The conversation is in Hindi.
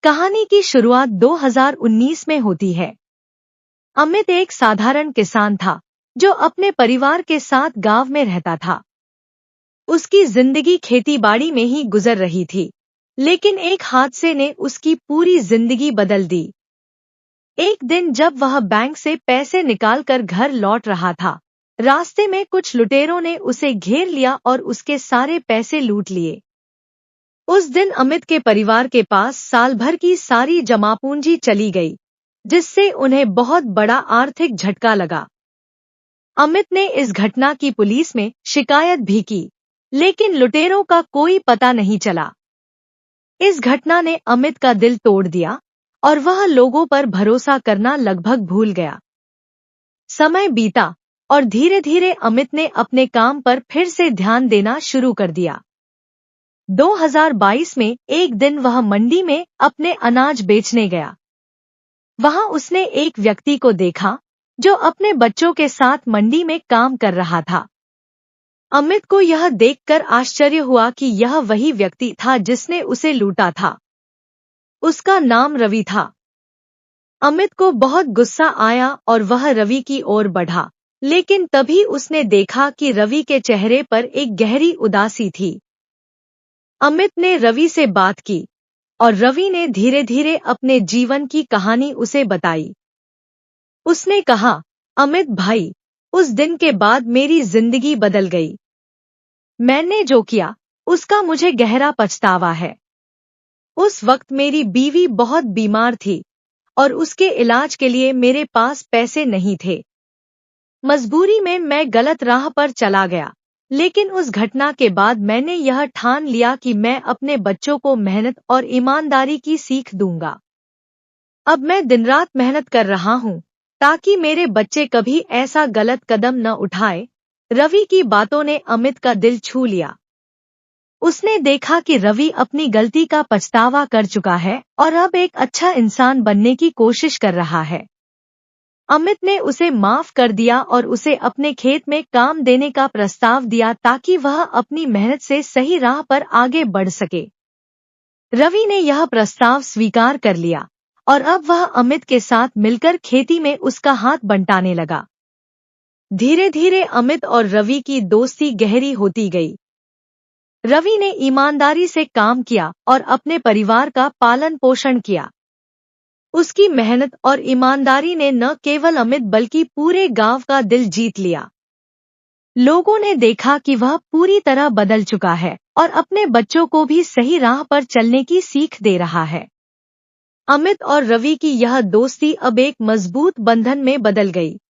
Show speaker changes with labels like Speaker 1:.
Speaker 1: कहानी की शुरुआत 2019 में होती है। अमित एक साधारण किसान था जो अपने परिवार के साथ गांव में रहता था। उसकी जिंदगी खेती-बाड़ी में ही गुजर रही थी, लेकिन एक हादसे ने उसकी पूरी जिंदगी बदल दी। एक दिन जब वह बैंक से पैसे निकालकर घर लौट रहा था, रास्ते में कुछ लुटेरों ने उसे घेर लिया और उसके सारे पैसे लूट लिए। उस दिन अमित के परिवार के पास साल भर की सारी जमापूंजी चली गई, जिससे उन्हें बहुत बड़ा आर्थिक झटका लगा। अमित ने इस घटना की पुलिस में शिकायत भी की, लेकिन लुटेरों का कोई पता नहीं चला। इस घटना ने अमित का दिल तोड़ दिया और वह लोगों पर भरोसा करना लगभग भूल गया। समय बीता और धीरे धीरे अमित ने अपने काम पर फिर से ध्यान देना शुरू कर दिया। 2022 में एक दिन वह मंडी में अपने अनाज बेचने गया। वहां उसने एक व्यक्ति को देखा जो अपने बच्चों के साथ मंडी में काम कर रहा था। अमित को यह देखकर आश्चर्य हुआ कि यह वही व्यक्ति था जिसने उसे लूटा था। उसका नाम रवि था। अमित को बहुत गुस्सा आया और वह रवि की ओर बढ़ा, लेकिन तभी उसने देखा कि रवि के चेहरे पर एक गहरी उदासी थी। अमित ने रवि से बात की और रवि ने धीरे धीरे अपने जीवन की कहानी उसे बताई। उसने कहा, अमित भाई, उस दिन के बाद मेरी जिंदगी बदल गई। मैंने जो किया उसका मुझे गहरा पछतावा है। उस वक्त मेरी बीवी बहुत बीमार थी और उसके इलाज के लिए मेरे पास पैसे नहीं थे। मजबूरी में मैं गलत राह पर चला गया, लेकिन उस घटना के बाद मैंने यह ठान लिया कि मैं अपने बच्चों को मेहनत और ईमानदारी की सीख दूंगा। अब मैं दिन रात मेहनत कर रहा हूं ताकि मेरे बच्चे कभी ऐसा गलत कदम न उठाए। रवि की बातों ने अमित का दिल छू लिया। उसने देखा कि रवि अपनी गलती का पछतावा कर चुका है और अब एक अच्छा इंसान बनने की कोशिश कर रहा है। अमित ने उसे माफ कर दिया और उसे अपने खेत में काम देने का प्रस्ताव दिया ताकि वह अपनी मेहनत से सही राह पर आगे बढ़ सके। रवि ने यह प्रस्ताव स्वीकार कर लिया और अब वह अमित के साथ मिलकर खेती में उसका हाथ बंटाने लगा। धीरे धीरे अमित और रवि की दोस्ती गहरी होती गई। रवि ने ईमानदारी से काम किया और अपने परिवार का पालन पोषण किया। उसकी मेहनत और ईमानदारी ने न केवल अमित बल्कि पूरे गांव का दिल जीत लिया। लोगों ने देखा कि वह पूरी तरह बदल चुका है और अपने बच्चों को भी सही राह पर चलने की सीख दे रहा है। अमित और रवि की यह दोस्ती अब एक मजबूत बंधन में बदल गई।